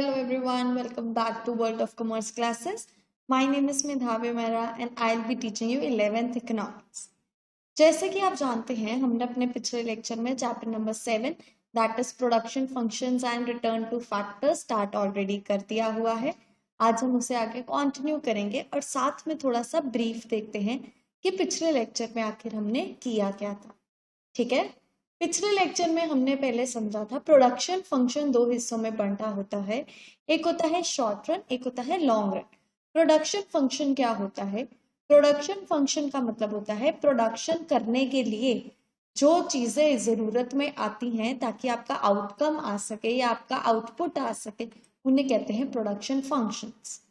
Hello everyone, welcome back to World of Commerce classes. My name is Medhavya Mehra and I'll be teaching you 11th Economics. जैसे कि आप जानते हैं हमने अपने पिछले लेक्चर में chapter number 7 that is production functions and return two factors start already कर दिया हुआ है। आज हम उसे आगे कंटिन्यू करेंगे और साथ में थोड़ा सा ब्रीफ देखते हैं कि पिछले लेक्चर में आखिर हमने किया क्या था। ठीक है, पिछले लेक्चर में हमने पहले समझा था प्रोडक्शन फंक्शन दो हिस्सों में बंटा होता है, एक होता है शॉर्ट रन, एक होता है लॉन्ग रन। प्रोडक्शन फंक्शन क्या होता है? प्रोडक्शन फंक्शन का मतलब होता है प्रोडक्शन करने के लिए जो चीजें जरूरत में आती हैं ताकि आपका आउटकम आ सके या आपका आउटपुट आ सके, उन्हें कहते हैं प्रोडक्शन फंक्शंस।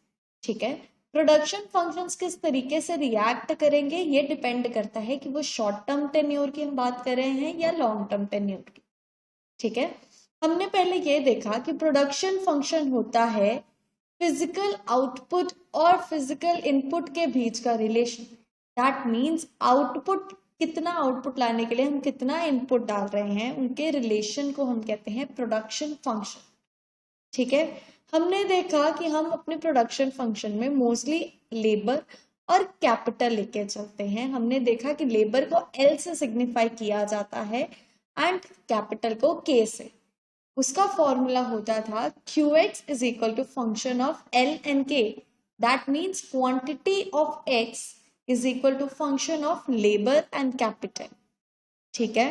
ठीक है, प्रोडक्शन फंक्शंस किस तरीके से रिएक्ट करेंगे ये डिपेंड करता है कि वो शॉर्ट टर्म टेन्योर की हम बात कर रहे हैं या लॉन्ग टर्म टेन्योर की। ठीक है, हमने पहले ये देखा कि प्रोडक्शन फंक्शन होता है फिजिकल आउटपुट और फिजिकल इनपुट के बीच का रिलेशन। दैट मीन्स आउटपुट, कितना आउटपुट लाने के लिए हम कितना इनपुट डाल रहे हैं, उनके रिलेशन को हम कहते हैं प्रोडक्शन फंक्शन। ठीक है, हमने देखा कि हम अपने प्रोडक्शन फंक्शन में मोस्टली लेबर और कैपिटल लेके चलते हैं। हमने देखा कि लेबर को एल से सिग्निफाई किया जाता है एंड कैपिटल को के से। उसका फॉर्मूला होता था QX is equal to function of L and K। That means quantity of X is equal to function of labour and capital. ठीक है,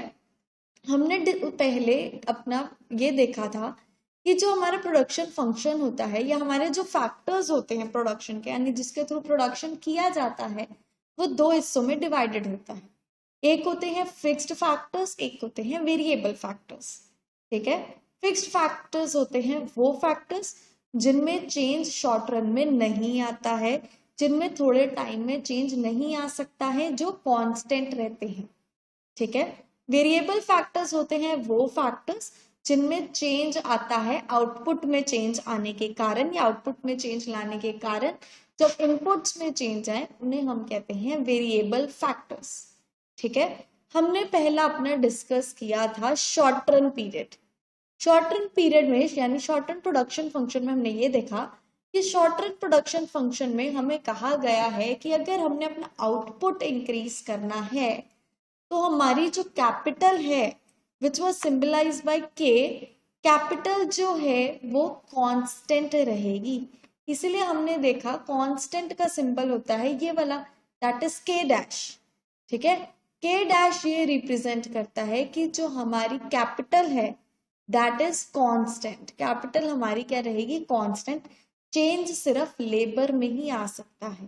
हमने पहले अपना ये देखा था कि जो हमारा प्रोडक्शन फंक्शन होता है या हमारे जो फैक्टर्स होते हैं प्रोडक्शन के, यानी जिसके थ्रू प्रोडक्शन किया जाता है, वो दो हिस्सों में डिवाइडेड होता है। एक होते हैं फिक्स्ड फैक्टर्स, एक होते हैं वेरिएबल फैक्टर्स। ठीक है, फिक्स्ड फैक्टर्स होते हैं वो फैक्टर्स जिनमें चेंज शॉर्ट रन में नहीं आता है, जिनमें थोड़े टाइम में चेंज नहीं आ सकता है, जो कांस्टेंट रहते हैं। ठीक है, वेरिएबल फैक्टर्स होते हैं वो फैक्टर्स जिनमें चेंज आता है आउटपुट में चेंज आने के कारण या आउटपुट में चेंज लाने के कारण। जब इनपुट्स में चेंज आए उन्हें हम कहते हैं वेरिएबल फैक्टर्स। ठीक है, हमने पहला अपना डिस्कस किया था short run period. Short run period में यानी शॉर्ट रन प्रोडक्शन फंक्शन में हमने ये देखा कि शॉर्ट रन प्रोडक्शन फंक्शन में हमें कहा गया है कि अगर हमने अपना आउटपुट इंक्रीज करना है तो हमारी जो कैपिटल है विच वॉज सिंबलाइज बाय के, कैपिटल जो है वो कांस्टेंट रहेगी। इसलिए हमने देखा कांस्टेंट का सिंबल होता है ये वाला, दैट इज के डैश। ठीक है, के डैश ये रिप्रेजेंट करता है कि जो हमारी कैपिटल है दैट इज कांस्टेंट। कैपिटल हमारी क्या रहेगी? कांस्टेंट। चेंज सिर्फ लेबर में ही आ सकता है।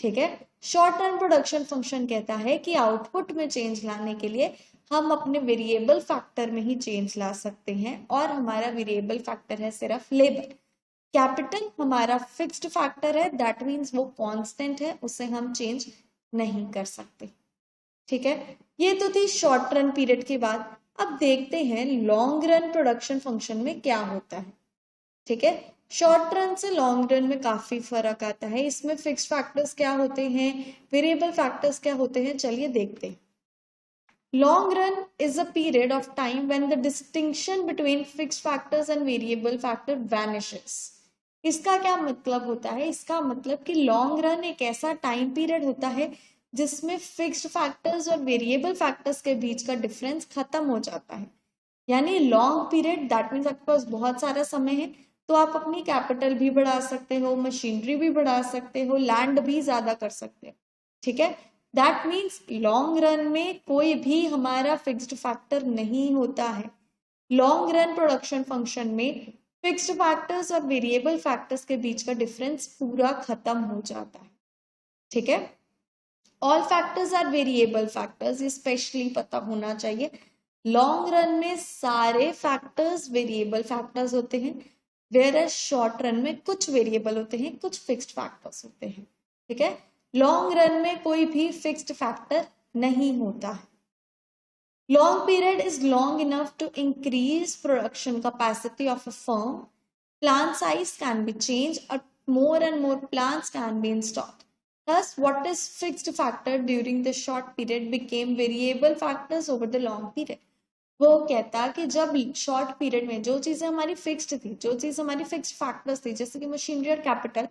ठीक है, शॉर्ट रन प्रोडक्शन फंक्शन कहता है कि आउटपुट में चेंज लाने के लिए हम अपने वेरिएबल फैक्टर में ही चेंज ला सकते हैं और हमारा वेरिएबल फैक्टर है सिर्फ लेबर। कैपिटल हमारा फिक्स्ड फैक्टर है, दैट मीन्स वो कांस्टेंट है, उसे हम चेंज नहीं कर सकते। ठीक है, ये तो थी शॉर्ट रन पीरियड की बात। अब देखते हैं लॉन्ग रन प्रोडक्शन फंक्शन में क्या होता है। ठीक है, शॉर्ट रन से लॉन्ग रन में काफी फर्क आता है। इसमें फिक्स्ड फैक्टर्स क्या होते हैं, वेरिएबल फैक्टर्स क्या होते हैं, चलिए देखते हैं। Long run is a period of time when the distinction between fixed factors and variable factor vanishes. इसका क्या मतलब होता है? इसका मतलब कि लॉन्ग रन एक ऐसा टाइम पीरियड होता है जिसमें फिक्स्ड फैक्टर्स और वेरिएबल फैक्टर्स के बीच का डिफरेंस खत्म हो जाता है। यानी लॉन्ग पीरियड दैट मीन्स आपके पास बहुत सारा समय है तो आप अपनी कैपिटल भी बढ़ा सकते हो, मशीनरी भी बढ़ा सकते हो, लैंड भी ज्यादा कर सकते हो। ठीक है, दैट मीन्स लॉन्ग रन में कोई भी हमारा फिक्स्ड फैक्टर नहीं होता है। लॉन्ग रन प्रोडक्शन फंक्शन में फिक्स्ड फैक्टर्स और वेरिएबल फैक्टर्स के बीच का डिफरेंस पूरा खत्म हो जाता है। ठीक है, all factors are variable factors, specially पता होना चाहिए। लॉन्ग रन में सारे फैक्टर्स वेरिएबल फैक्टर्स होते हैं, वेयर एज शॉर्ट रन में कुछ वेरिएबल होते हैं, कुछ फिक्स्ड फैक्टर्स होते हैं। ठीक है, लॉन्ग रन में कोई भी फिक्स्ड फैक्टर नहीं होता है। Long period is long enough to increase production capacity of a firm. Plant size can be changed or more and more plants can be installed. Thus, what is fixed factor during the short period became variable factors over the long period. वो कहता कि जब short period में जो चीजें हमारी fixed थी, जो चीज हमारी फिक्स्ड फैक्टर्स थी, जैसे कि मशीनरी और कैपिटल,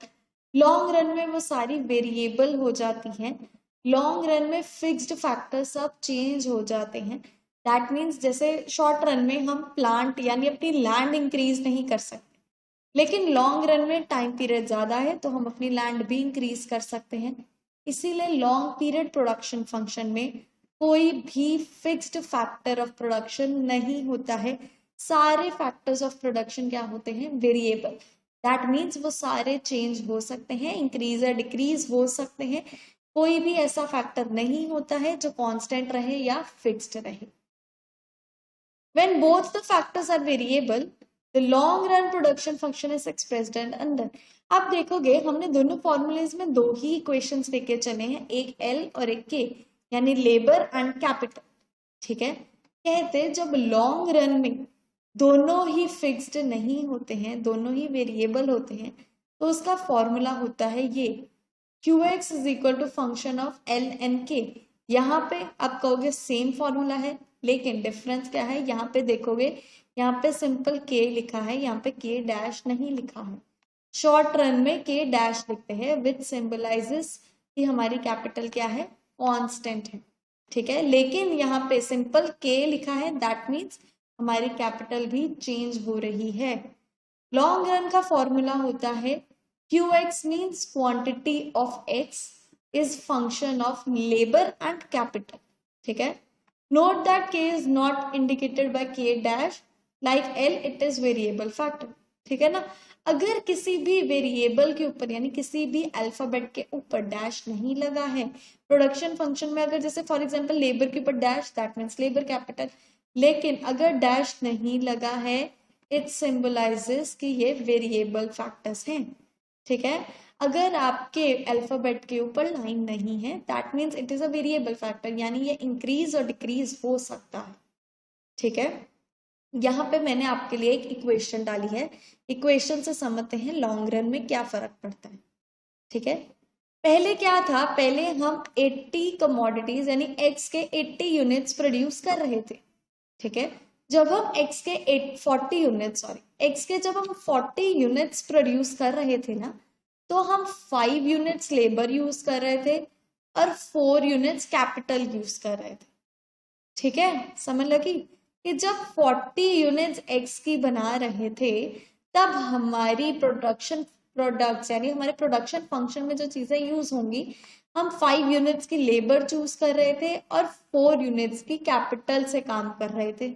लॉन्ग रन में वो सारी वेरिएबल हो जाती हैं, लॉन्ग रन में फिक्स्ड फैक्टर सब चेंज हो जाते हैं। दैट मीन्स जैसे शॉर्ट रन में हम प्लांट यानी अपनी लैंड इंक्रीज नहीं कर सकते, लेकिन लॉन्ग रन में टाइम पीरियड ज्यादा है तो हम अपनी लैंड भी इंक्रीज कर सकते हैं। इसीलिए लॉन्ग पीरियड प्रोडक्शन फंक्शन में कोई भी फिक्स्ड फैक्टर ऑफ प्रोडक्शन नहीं होता है। सारे फैक्टर्स ऑफ प्रोडक्शन क्या होते हैं? वेरिएबल। दैट मीन्स वो सारे चेंज हो सकते हैं, इंक्रीज या डिक्रीज हो सकते हैं। कोई भी ऐसा फैक्टर नहीं होता है जो कांस्टेंट रहे या फिक्स्ड रहे। When both the factors are variable, the long run production function is expressed and under. आप देखोगे हमने दोनों फॉर्मूलेज में दो ही इक्वेशंस लेके चले हैं, एक L और एक K, यानी लेबर एंड कैपिटल। ठीक है, कहते जब लॉन्ग रन में दोनों ही फिक्स्ड नहीं होते हैं, दोनों ही वेरिएबल होते हैं, तो उसका फॉर्मूला होता है ये QX is equal to function of L and K। यहाँ पे आप कहोगे सेम फॉर्मूला है, लेकिन डिफरेंस क्या है? यहाँ पे देखोगे, यहाँ पे सिंपल K लिखा है, यहाँ पे K डैश नहीं लिखा है। शॉर्ट रन में K डैश लिखते हैं विच सिंबलाइजेस कि हमारी कैपिटल क्या है? कांस्टेंट है। ठीक है, लेकिन यहाँ पे सिंपल K लिखा है, दैट मीन्स हमारी कैपिटल भी चेंज हो रही है। लॉन्ग रन का फॉर्मूला होता है QX means quantity of X is function of labor and capital। ठीक है, note that K is not indicated by K dash like L, it is variable factor। ठीक है ना, अगर किसी भी वेरिएबल के ऊपर यानी किसी भी अल्फाबेट के ऊपर डैश नहीं लगा है प्रोडक्शन फंक्शन में, अगर जैसे फॉर एग्जांपल लेबर के ऊपर dash, that means labour capital, लेकिन अगर डैश नहीं लगा है इट सिंबलाइजेस कि ये वेरिएबल फैक्टर्स हैं। ठीक है, अगर आपके अल्फाबेट के ऊपर लाइन नहीं है that means it is a variable factor, यानी ये इंक्रीज और डिक्रीज हो सकता है। ठीक है, यहाँ पे मैंने आपके लिए एक इक्वेशन डाली है, इक्वेशन से समझते हैं लॉन्ग रन में क्या फर्क पड़ता है। ठीक है, पहले क्या था? पहले हम 80 कमोडिटीज यानी एक्स के 80 यूनिट्स प्रोड्यूस कर रहे थे। ठीक है, जब हम एक्स के 40 यूनिट्स प्रोड्यूस कर रहे थे ना, तो हम 5 यूनिट्स लेबर यूज कर रहे थे और 4 यूनिट्स कैपिटल यूज कर रहे थे। ठीक है, समझ लगी कि जब 40 यूनिट्स एक्स की बना रहे थे तब हमारी प्रोडक्ट्स यानी हमारे प्रोडक्शन फंक्शन में जो चीजें यूज होंगी, हम 5 यूनिट्स की लेबर चूज कर रहे थे और 4 यूनिट्स की कैपिटल से काम कर रहे थे।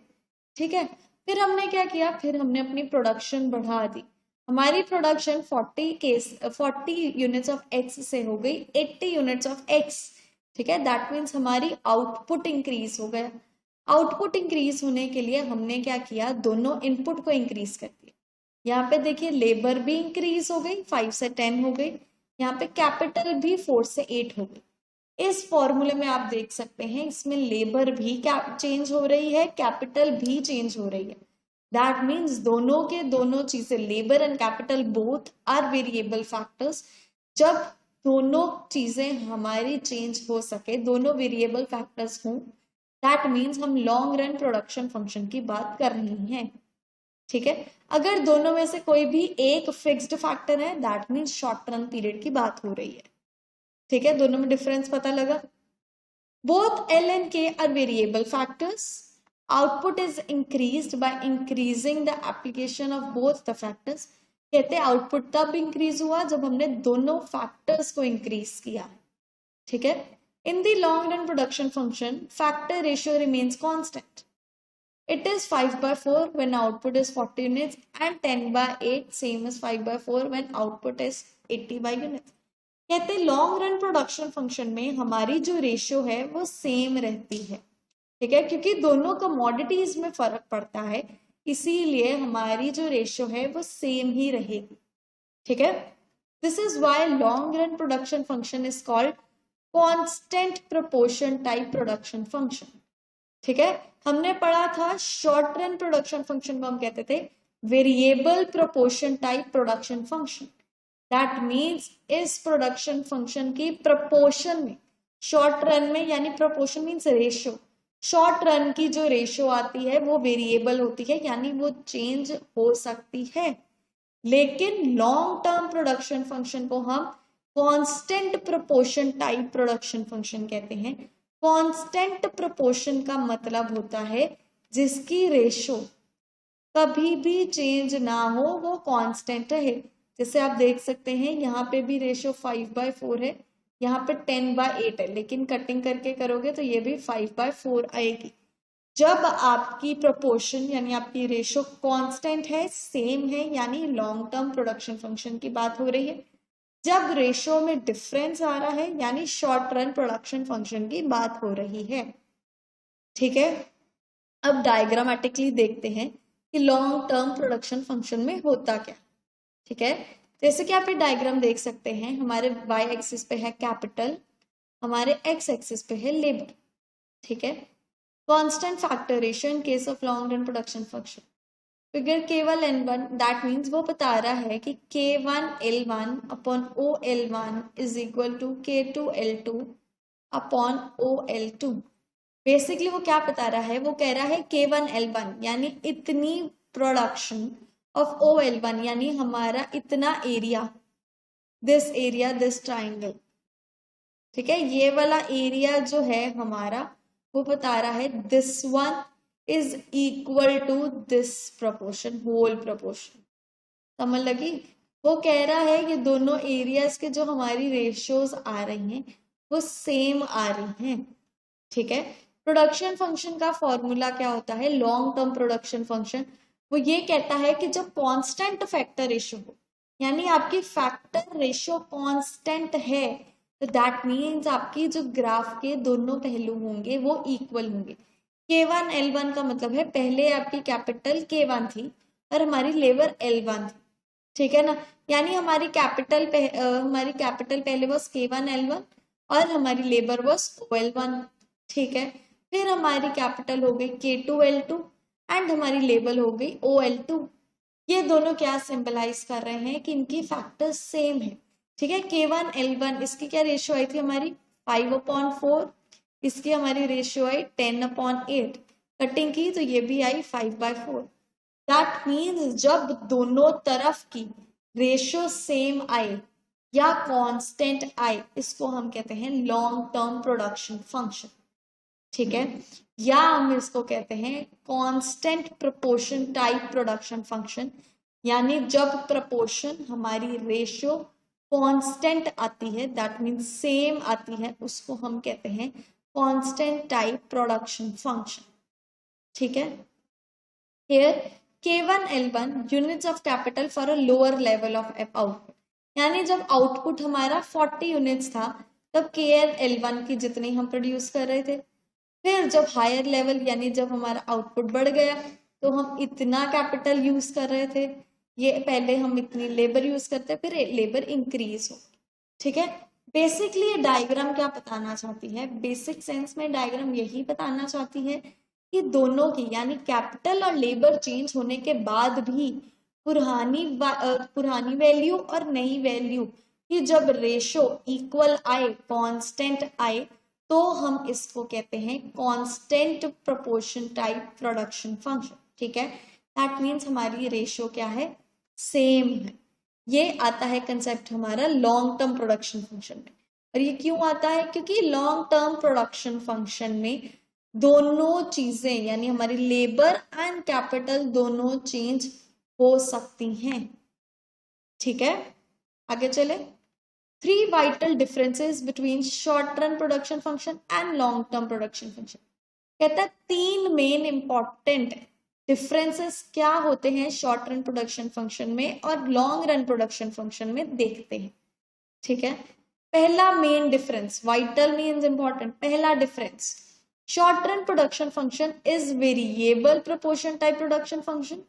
ठीक है, फिर हमने क्या किया? फिर हमने अपनी प्रोडक्शन बढ़ा दी। हमारी प्रोडक्शन 40 यूनिट्स ऑफ एक्स से हो गई 80 यूनिट्स ऑफ एक्स। ठीक है, दैट मीन्स हमारी आउटपुट इंक्रीज हो गया। आउटपुट इंक्रीज होने के लिए हमने क्या किया? दोनों इनपुट को इंक्रीज कर दिया। यहाँ पे देखिए लेबर भी इंक्रीज हो गई, 5 से 10 हो गई, यहाँ पे कैपिटल भी 4 से 8 हो गई। इस फॉर्मूले में आप देख सकते हैं इसमें लेबर भी क्या चेंज हो रही है, कैपिटल भी चेंज हो रही है। दैट मीन्स दोनों के दोनों चीजें, labour and capital both are variable factors. जब दोनों चीजें हमारी चेंज हो सके, दोनों वेरिएबल फैक्टर्स हों, दैट मीन्स हम लॉन्ग रन प्रोडक्शन फंक्शन की बात कर रहे हैं। ठीक है, अगर दोनों में से कोई भी एक फिक्स्ड फैक्टर है that means short run period की बात हो रही है। ठीक है, दोनों में डिफरेंस पता लगा। Both L and K are variable factors. Output is increased by increasing the application of both the factors। कहते हैं आउटपुट तब इंक्रीज हुआ जब हमने दोनों फैक्टर्स को इंक्रीज किया। ठीक है, in the long run production function factor ratio remains constant। It is 5/4 when output is 40 units and 10/8 same as 5/4 when output is 80 by units। कहते लॉन्ग रन प्रोडक्शन फंक्शन में हमारी जो रेशियो है वो सेम रहती है। ठीक है, क्योंकि दोनों कमोडिटीज में फर्क पड़ता है, इसीलिए हमारी जो रेशियो है वो सेम ही रहेगी। ठीक है, this is why long run production function is called constant proportion type production function. ठीक है, हमने पढ़ा था शॉर्ट रन प्रोडक्शन फंक्शन को हम कहते the variable proportion type production function. That means इस प्रोडक्शन फंक्शन की प्रोपोर्शन में शॉर्ट रन में, यानी proportion means ratio, short run की जो रेशो आती है वो वेरिएबल होती है, यानी वो चेंज हो सकती है। लेकिन लॉन्ग टर्म प्रोडक्शन फंक्शन को हम constant proportion type production function कहते हैं। कांस्टेंट प्रोपोर्शन का मतलब होता है जिसकी रेशो कभी भी चेंज ना हो, वो कांस्टेंट रहे। जैसे आप देख सकते हैं यहाँ पे भी रेशो 5/4 है, यहाँ पे 10/8 है, लेकिन कटिंग करके करोगे तो ये भी 5/4 आएगी। जब आपकी प्रोपोर्शन यानी आपकी रेशो कांस्टेंट है, सेम है, यानी लॉन्ग टर्म प्रोडक्शन फंक्शन की बात हो रही है। जब रेशो में डिफरेंस आ रहा है यानी शॉर्ट रन प्रोडक्शन फंक्शन की बात हो रही है। ठीक है, अब डायग्रामेटिकली देखते हैं कि लॉन्ग टर्म प्रोडक्शन फंक्शन में होता क्या। ठीक है, जैसे कि आप ये डायग्राम देख सकते हैं, हमारे y एक्सिस पे है कैपिटल, हमारे x एक्सिस पे है लेबर। ठीक है, constant factor ratio in case of long run production function, figure K1 L1, that means वो बता रहा है कि K1 L1 upon OL1 is equal to K2 L2 upon OL2। Basically वो क्या बता रहा है, वो कह रहा है K1 L1 यानी इतनी प्रोडक्शन ऑफ OL1 यानी हमारा इतना एरिया, दिस ट्राइंगल। ठीक है, ये वाला एरिया जो है हमारा, वो बता रहा है this one is equal to this proportion, whole proportion. समझ लगी? वो कह रहा है कि दोनों एरियाज के जो हमारी रेशियोज आ रही हैं वो सेम आ रही हैं। ठीक है, प्रोडक्शन फंक्शन का फॉर्मूला क्या होता है, लॉन्ग टर्म प्रोडक्शन फंक्शन, वो ये कहता है कि जब कांस्टेंट फैक्टर रेशियो हो, यानी आपकी फैक्टर रेशियो कांस्टेंट है, तो दैट मीन्स आपकी जो ग्राफ के दोनों पहलू होंगे वो इक्वल होंगे। K1 L1 का मतलब है पहले आपकी कैपिटल K1 थी और हमारी लेबर L1 थी। ठीक है ना, यानी हमारी कैपिटल पहले वॉज K1 L1 और हमारी लेबर वॉज OL1। ठीक है, फिर हमारी कैपिटल हो गई K2 L2 एंड हमारी लेबर हो गई OL2। ये दोनों क्या सिंबलाइज कर रहे हैं कि इनकी फैक्टर्स सेम है। ठीक है, K1 L1 इसकी क्या रेशियो आई थी हमारी 5/4, इसकी हमारी रेशियो आई 10/8, कटिंग की तो ये भी आई 5/4। दैट मीन्स जब दोनों तरफ की रेशियो सेम आए या कांस्टेंट आए, इसको हम कहते हैं लॉन्ग टर्म प्रोडक्शन फंक्शन। ठीक है, या हम इसको कहते हैं constant proportion type production function, यानी जब प्रोपोर्शन हमारी रेशियो कांस्टेंट आती है, दैट मीन्स सेम आती है, उसको हम कहते हैं कांस्टेंट टाइप प्रोडक्शन फंक्शन। ठीक है, here K1 L1 units of capital for a lower level of output, यानी जब आउटपुट हमारा 40 यूनिट्स था तब KN L1 की जितनी हम प्रोड्यूस कर रहे थे। फिर जब हायर लेवल यानी जब हमारा आउटपुट बढ़ गया तो हम इतना कैपिटल यूज कर रहे थे, ये पहले हम इतनी लेबर यूज करते, फिर लेबर इंक्रीज हो। ठीक है, बेसिकली ये डायग्राम क्या बताना चाहती है, बेसिक सेंस में डायग्राम यही बताना चाहती है कि दोनों की यानी कैपिटल और लेबर चेंज होने के बाद भी पुरानी वैल्यू और नई वैल्यू की जब रेशो इक्वल आए, कांस्टेंट आए, तो हम इसको कहते हैं constant proportion type production function. ठीक है, दैट मीन्स हमारी रेशियो क्या है, सेम है। ये आता है कंसेप्ट हमारा लॉन्ग टर्म प्रोडक्शन फंक्शन में। और ये क्यों आता है, क्योंकि लॉन्ग टर्म प्रोडक्शन फंक्शन में दोनों चीजें यानी हमारी लेबर एंड कैपिटल दोनों चेंज हो सकती हैं। ठीक है, आगे चले। 3 vital differences between short run production function and long term production function। कहता है 3 मेन इंपॉर्टेंट डिफरेंसेस क्या होते हैं शॉर्ट रन प्रोडक्शन फंक्शन में और लॉन्ग रन प्रोडक्शन फंक्शन में, देखते हैं। ठीक है, पहला main difference, vital means important, पहला डिफरेंस, short run production function is variable proportion type production function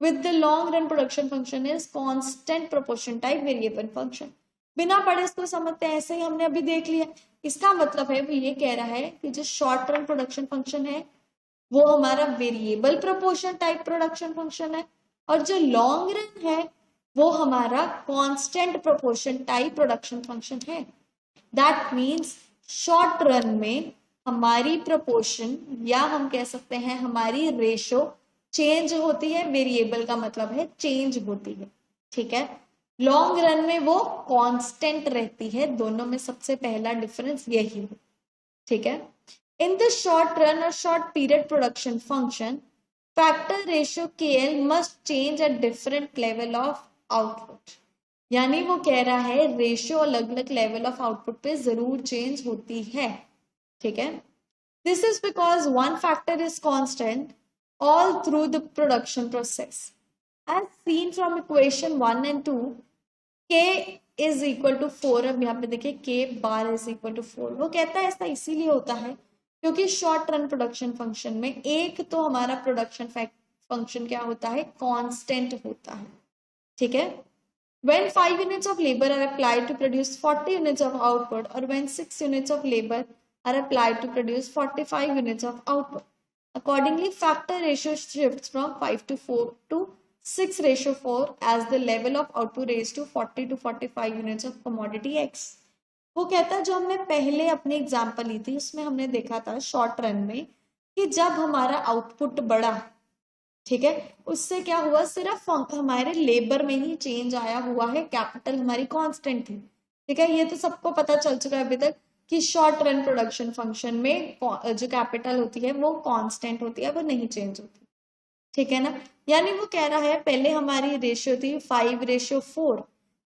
with the long run production function is constant proportion type variable function। बिना पढ़े इसको समझते हैं, ऐसे ही हमने अभी देख लिया। इसका मतलब है वो ये कह रहा है कि जो शॉर्ट रन प्रोडक्शन फंक्शन है वो हमारा variable proportion type production function है, और जो लॉन्ग रन है वो हमारा constant proportion type production function है। दैट मीन्स शॉर्ट रन में हमारी प्रोपोर्शन या हम कह सकते हैं हमारी रेशो चेंज होती है, वेरिएबल का मतलब है चेंज होती है, ठीक है। लॉन्ग रन में वो कांस्टेंट रहती है, दोनों में सबसे पहला डिफरेंस यही है, ठीक है। इन द शॉर्ट रन और short period production function, factor ratio KL must change at different level of output. यानी वो कह रहा है रेशियो अलग अलग लेवल ऑफ आउटपुट पे जरूर चेंज होती है, ठीक है। This is because one factor is constant all through the production process. As seen from equation 1 and 2, K is equal to 4. अब यहाँ पे देखिए K bar is equal to 4. वो कहता है ऐसा इसीलिए होता है क्योंकि शॉर्ट रन प्रोडक्शन फंक्शन में एक तो हमारा प्रोडक्शन फंक्शन क्या होता है, कांस्टेंट होता है, ठीक है। When 5 units of labor are applied to produce 40 units of output, or when 6 units of labor are applied to produce 45 units of output. Accordingly, factor ratio shifts from 5 to 4 to 6 ratio 4 as the level of output raised to 40 to 45 units of commodity X. वो कहता है जो हमने पहले अपनी example ली थी उसमें हमने देखा था शॉर्ट रन में कि जब हमारा आउटपुट बढ़ा, ठीक है, उससे क्या हुआ, सिर्फ हमारे लेबर में ही चेंज आया हुआ है, कैपिटल हमारी कांस्टेंट थी, ठीक है। ये तो सबको पता चल चुका है अभी तक कि शॉर्ट रन प्रोडक्शन फंक्शन में जो कैपिटल होती है वो कांस्टेंट होती है, वो नहीं चेंज होती, ठीक है ना। यानी वो कह रहा है पहले हमारी रेशियो थी 5:4,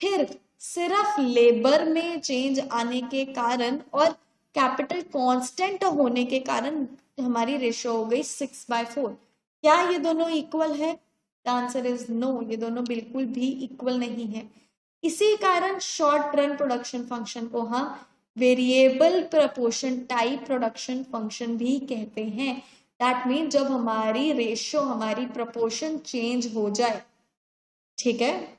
फिर सिर्फ लेबर में चेंज आने के कारण और कैपिटल कांस्टेंट होने के कारण हमारी रेशियो हो गई 6/4। क्या ये दोनों इक्वल है? द आंसर इज नो, ये दोनों बिल्कुल भी इक्वल नहीं है। इसी कारण शॉर्ट रन प्रोडक्शन फंक्शन को हम variable proportion type production function भी कहते हैं। दैट मीन जब हमारी रेशियो हमारी प्रपोर्शन चेंज हो जाए, ठीक है।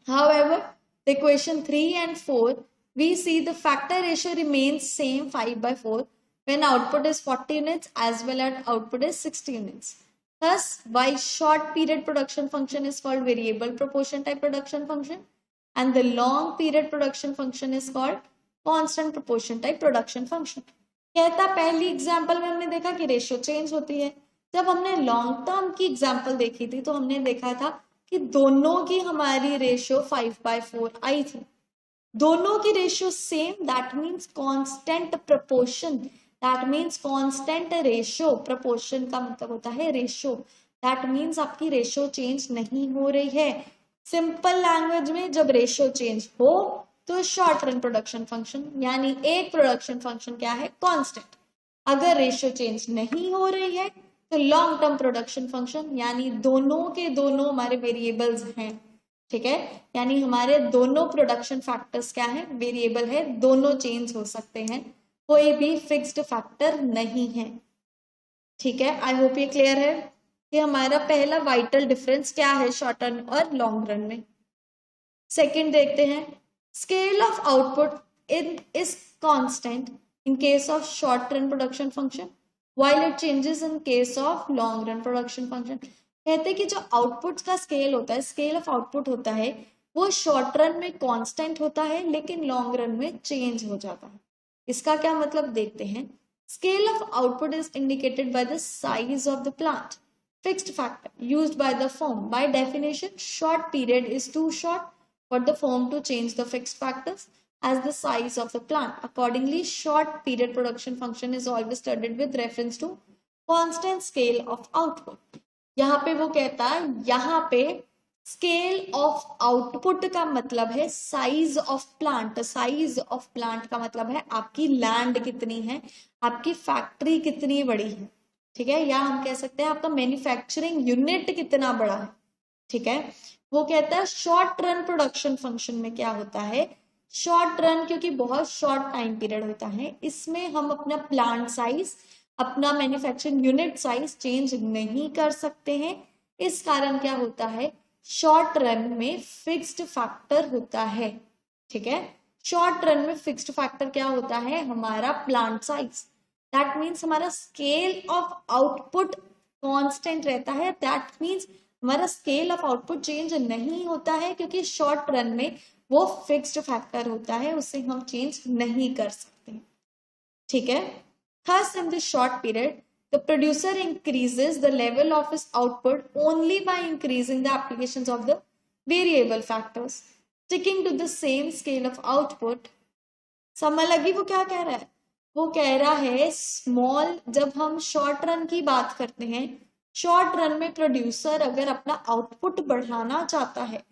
However, the equation 3 and 4, we see the factor ratio remains same 5/4 when output is 40 units as well as output is 60 units. Thus, why short period production function is called variable proportion type production function and the long period production function is called constant proportion type production function. कहता पहली example में हमने देखा कि ratio change होती है। जब हमने लॉन्ग टर्म की एग्जाम्पल देखी थी तो हमने देखा था कि दोनों की हमारी रेशियो 5/4 आई थी, दोनों की ratio same, that means constant proportion, that means constant ratio, proportion का मतलब होता है रेशियो, दैट मीन्स आपकी रेशियो चेंज नहीं हो रही है। सिंपल लैंग्वेज में जब रेशियो चेंज हो तो शॉर्ट रन प्रोडक्शन फंक्शन यानी एक प्रोडक्शन फंक्शन क्या है, कांस्टेंट। अगर रेशियो चेंज नहीं हो रही है तो लॉन्ग टर्म प्रोडक्शन फंक्शन यानी दोनों के दोनों हमारे वेरिएबल्स हैं, ठीक है। यानी हमारे दोनों प्रोडक्शन फैक्टर्स क्या है, वेरिएबल है, दोनों चेंज हो सकते हैं, कोई भी फिक्स्ड फैक्टर नहीं है, ठीक है। आई होप ये क्लियर है कि हमारा पहला वाइटल डिफरेंस क्या है शॉर्ट रन और लॉन्ग रन में। सेकेंड देखते हैं, scale of output is constant in case of short run production function while it changes in case of long run production function। कहते हैं कि जो आउटपुट का स्केल होता है, स्केल ऑफ आउटपुट होता है, वो शॉर्ट रन में कांस्टेंट होता है लेकिन लॉन्ग रन में चेंज हो जाता है। इसका क्या मतलब देखते हैं। Scale of output is indicated by the size of the plant, fixed factor used by the firm. By definition short period is too short for the firm to change the fixed factors as the size of the plant. Accordingly, short period production function is always studied with reference to constant scale of output. यहाँ पे वो कहता है, यहाँ पे scale of output का मतलब है size of plant. Size of plant का मतलब है आपकी लैंड कितनी है, आपकी फैक्ट्री कितनी बड़ी है, ठीक है, या हम कह सकते हैं आपका मैन्युफैक्चरिंग यूनिट कितना बड़ा है, ठीक है। वो कहता है शॉर्ट रन प्रोडक्शन फंक्शन में क्या होता है, शॉर्ट रन क्योंकि बहुत शॉर्ट टाइम पीरियड होता है, इसमें हम अपना प्लांट साइज, अपना मैन्युफैक्चरिंग यूनिट साइज चेंज नहीं कर सकते हैं। इस कारण क्या होता है, शॉर्ट रन में फिक्स्ड फैक्टर होता है, ठीक है। शॉर्ट रन में फिक्स्ड फैक्टर क्या होता है, हमारा प्लांट साइज। दैट मीन्स हमारा स्केल ऑफ आउटपुट कांस्टेंट रहता है, दैट मीन्स हमारा स्केल ऑफ आउटपुट चेंज नहीं होता है क्योंकि शॉर्ट रन में वो फिक्स्ड फैक्टर होता है, उसे हम चेंज नहीं कर सकते, ठीक है। Thus, in this short period, the producer increases the level of his output only by increasing the applications of the variable factors. Sticking to the same scale of output, समझ लगी वो क्या कह रहा है? वो कह रहा है स्मॉल, जब हम शॉर्ट रन की बात करते हैं, शॉर्ट रन में प्रोड्यूसर अगर अपना आउटपुट बढ़ाना चाहता है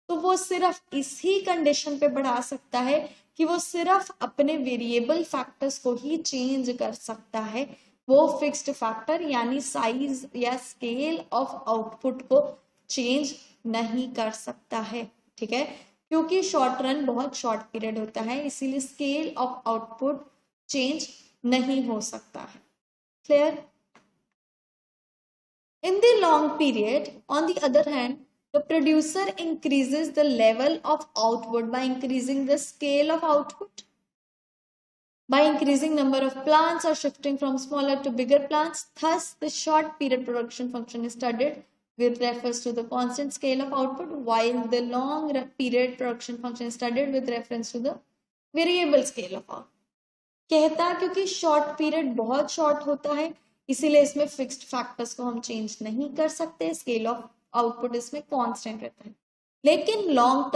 तो वो सिर्फ इसी कंडीशन पे बढ़ा सकता है कि वो सिर्फ अपने वेरिएबल फैक्टर्स को ही चेंज कर सकता है, वो फिक्स्ड फैक्टर यानी साइज या स्केल ऑफ आउटपुट को चेंज नहीं कर सकता है। ठीक है, क्योंकि शॉर्ट रन बहुत शॉर्ट पीरियड होता है, इसीलिए स्केल ऑफ आउटपुट चेंज नहीं हो सकता है। Clear? In the long period, on the other hand, the producer increases the level of output by increasing the scale of output, by increasing number of plants or shifting from smaller to bigger plants. Thus, the short period production function is studied with reference to the constant scale of output, while the long period production function is studied with reference to the variable scale of output. कहता क्योंकि short period बहुत short होता है, इसीलिए इसमें fixed factors को हम change नहीं कर सकते, स्केल ऑफ आउटपुट इसमें कांस्टेंट रहता है। लेकिन लॉन्ग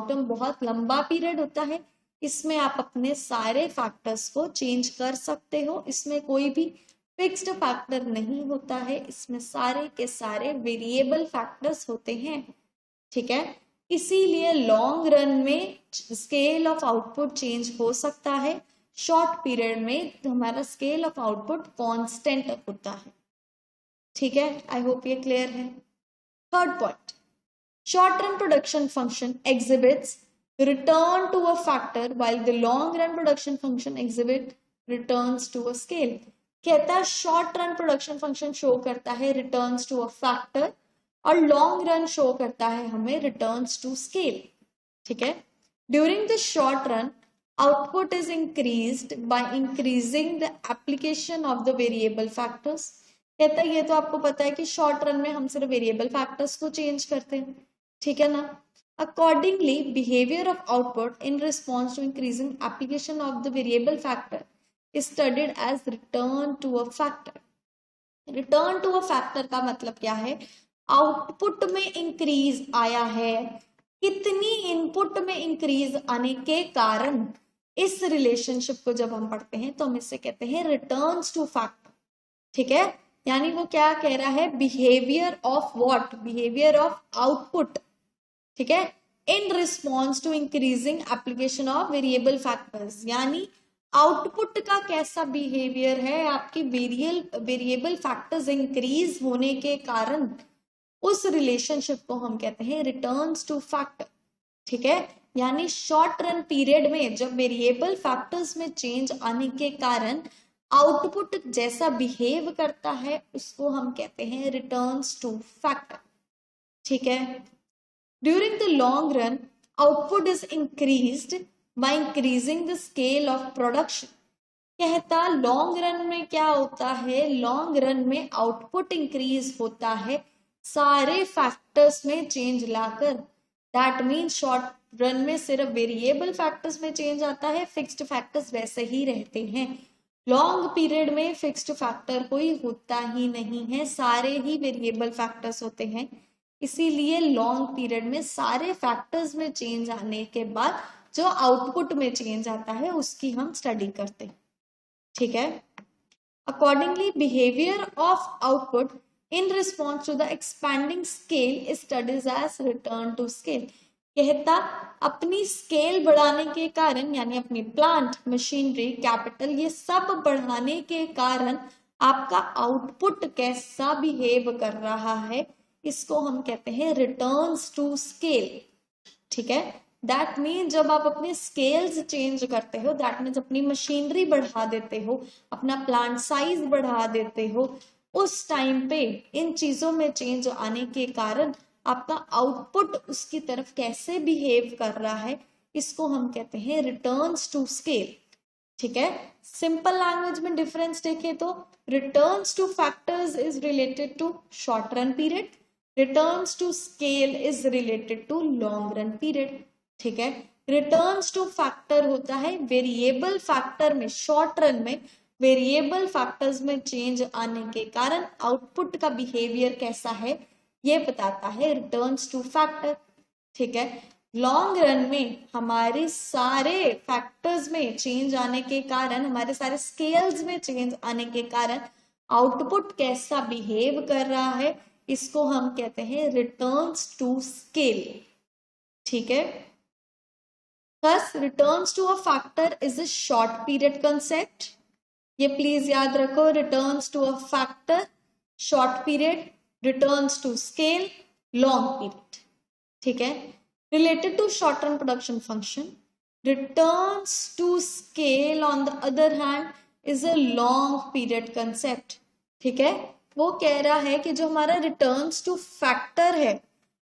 टर्म बहुत लंबा पीरियड होता है, इसमें आप अपने सारे फैक्टर्स को चेंज कर सकते हो, इसमें कोई भी फिक्स्ड फैक्टर नहीं होता है, इसमें सारे के सारे वेरिएबल फैक्टर्स होते हैं। ठीक है, इसीलिए लॉन्ग रन में स्केल ऑफ आउटपुट चेंज हो सकता है, शॉर्ट पीरियड में हमारा स्केल ऑफ आउटपुट कांस्टेंट होता है। ठीक है, आई होप ये क्लियर है। Third point, short run production function exhibits return to a factor while the long run production function exhibit returns to a scale. कहता है short run production function show करता है रिटर्न्स टू अ फैक्टर और long run show करता है हमें returns to scale. ठीक है, during the short run output is increased by increasing the application of the variable factors। कहता है ये तो आपको पता है कि शॉर्ट रन में हम सिर्फ वेरिएबल फैक्टर्स को चेंज करते हैं। ठीक है ना? Accordingly, behavior of output in response to increasing application of the variable factor is studied as return to a factor। Return to a factor का मतलब क्या है? आउटपुट में इंक्रीज आया है, कितनी इनपुट में इंक्रीज आने के कारण इस रिलेशनशिप को जब हम पढ़ते हैं तो हम इससे कहते हैं रिटर्न्स टू फैक्टर। ठीक है, यानी वो क्या कह रहा है? Behaviour of what? Behaviour of output. ठीक है, in response to increasing application of variable factors, यानी आउटपुट का कैसा बिहेवियर है आपकी वेरिएबल फैक्टर्स इंक्रीज होने के कारण, उस रिलेशनशिप को हम कहते हैं रिटर्न्स टू फैक्टर। ठीक है, यानी शॉर्ट रन पीरियड में जब वेरिएबल फैक्टर्स में चेंज आने के कारण आउटपुट जैसा बिहेव करता है उसको हम कहते हैं रिटर्न्स टू फैक्टर। ठीक है, during the long run output is increased by increasing the scale of production. कहता लॉन्ग रन में क्या होता है? लॉन्ग रन में आउटपुट इंक्रीज होता है सारे फैक्टर्स में change locker. That mean short run में सिर्फ वेरिएबल फैक्टर्स में चेंज आता है, फिक्स्ड फैक्टर्स वैसे ही रहते हैं। लॉन्ग पीरियड में फिक्स्ड फैक्टर कोई होता ही नहीं है, सारे ही वेरिएबल फैक्टर्स होते हैं, इसीलिए लॉन्ग पीरियड में सारे फैक्टर्स में चेंज आने के बाद जो आउटपुट में चेंज आता है उसकी हम स्टडी करते हैं। ठीक है, accordingly behaviour of output in response to the expanding scale is studied as return to scale। कहता अपनी स्केल बढ़ाने के कारण, यानी अपनी प्लांट, मशीनरी, कैपिटल, ये सब बढ़ाने के कारण आपका आउटपुट कैसा बिहेव कर रहा है, इसको हम कहते हैं रिटर्न्स टू स्केल। ठीक है, दैट मीन जब आप अपने स्केल्स चेंज करते हो, दैट मीन्स अपनी मशीनरी बढ़ा देते हो, अपना प्लांट साइज बढ़ा देते हो, उस टाइम पे इन चीजों में चेंज आने के कारण आपका आउटपुट उसकी तरफ कैसे बिहेव कर रहा है, इसको हम कहते हैं रिटर्न्स टू स्केल। ठीक है, सिंपल लैंग्वेज में डिफरेंस देखें तो returns to factors is related to short run period, returns to scale is related to long run period. ठीक है, रिटर्न्स टू फैक्टर होता है वेरिएबल फैक्टर में शॉर्ट रन में वेरिएबल फैक्टर्स में चेंज आने के कारण आउटपुट का बिहेवियर कैसा है ये बताता है रिटर्न्स टू फैक्टर। ठीक है, लॉन्ग रन में हमारे सारे फैक्टर्स में चेंज आने के कारण, हमारे सारे स्केल्स में चेंज आने के कारण आउटपुट कैसा बिहेव कर रहा है, इसको हम कहते हैं रिटर्न्स टू स्केल। ठीक है, thus returns to a factor is a short period concept। ये प्लीज याद रखो, returns to a factor, short period, returns to scale, long period. ठीक है, related to short term production function, returns to scale on the other hand is a long period concept। ठीक है, वो कह रहा है कि जो हमारा returns to factor है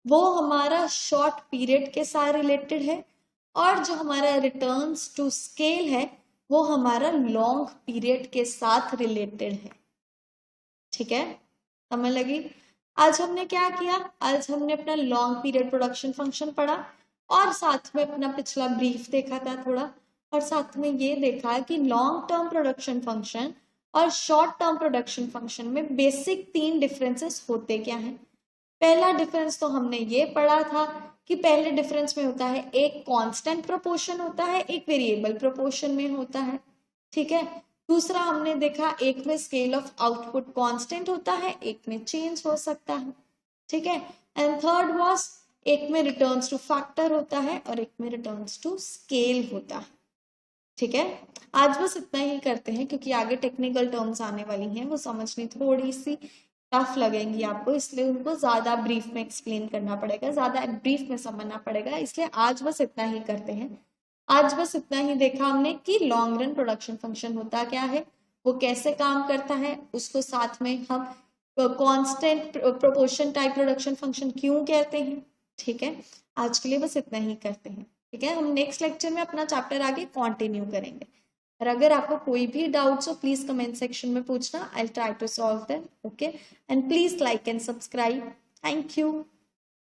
वो हमारा short period के साथ रिलेटेड है, और जो हमारा returns to scale है वो हमारा लॉन्ग पीरियड के साथ रिलेटेड है। ठीक है, समझ लगी? आज हमने क्या किया, आज हमने अपना लॉन्ग पीरियड प्रोडक्शन फंक्शन पढ़ा और साथ में अपना पिछला ब्रीफ देखा था थोड़ा, और साथ में ये देखा कि लॉन्ग टर्म प्रोडक्शन फंक्शन और शॉर्ट टर्म प्रोडक्शन फंक्शन में बेसिक 3 डिफरेंसेस होते क्या हैं। पहला डिफरेंस तो हमने ये पढ़ा था कि पहले डिफरेंस में होता है एक कांस्टेंट प्रोपोर्शन होता है, एक वेरिएबल प्रोपोर्शन में होता है। ठीक है, दूसरा हमने देखा एक में स्केल ऑफ आउटपुट कांस्टेंट होता है, एक में चेंज हो सकता है। ठीक है, एंड थर्ड वाज एक में रिटर्न्स टू फैक्टर होता है और एक में रिटर्न्स टू स्केल होता है। ठीक है, आज बस इतना ही करते हैं क्योंकि आगे टेक्निकल टर्म्स आने वाली हैं, वो समझनी थोड़ी सी टफ लगेंगी आपको, इसलिए उनको ज्यादा ब्रीफ में एक्सप्लेन करना पड़ेगा, ज्यादा ब्रीफ में समझना पड़ेगा, इसलिए आज बस इतना ही करते हैं। आज बस इतना ही देखा हमने कि लॉन्ग रन प्रोडक्शन फंक्शन होता क्या है, वो कैसे काम करता है, उसको साथ में हम constant proportion type production function क्यों कहते हैं। ठीक है, आज के लिए बस इतना ही करते हैं। ठीक है, हम नेक्स्ट लेक्चर में अपना चैप्टर आगे कंटिन्यू करेंगे, और अगर आपको कोई भी डाउट्स हो प्लीज कमेंट सेक्शन में पूछना, I will try to solve them. Okay, and please like and subscribe. Thank you.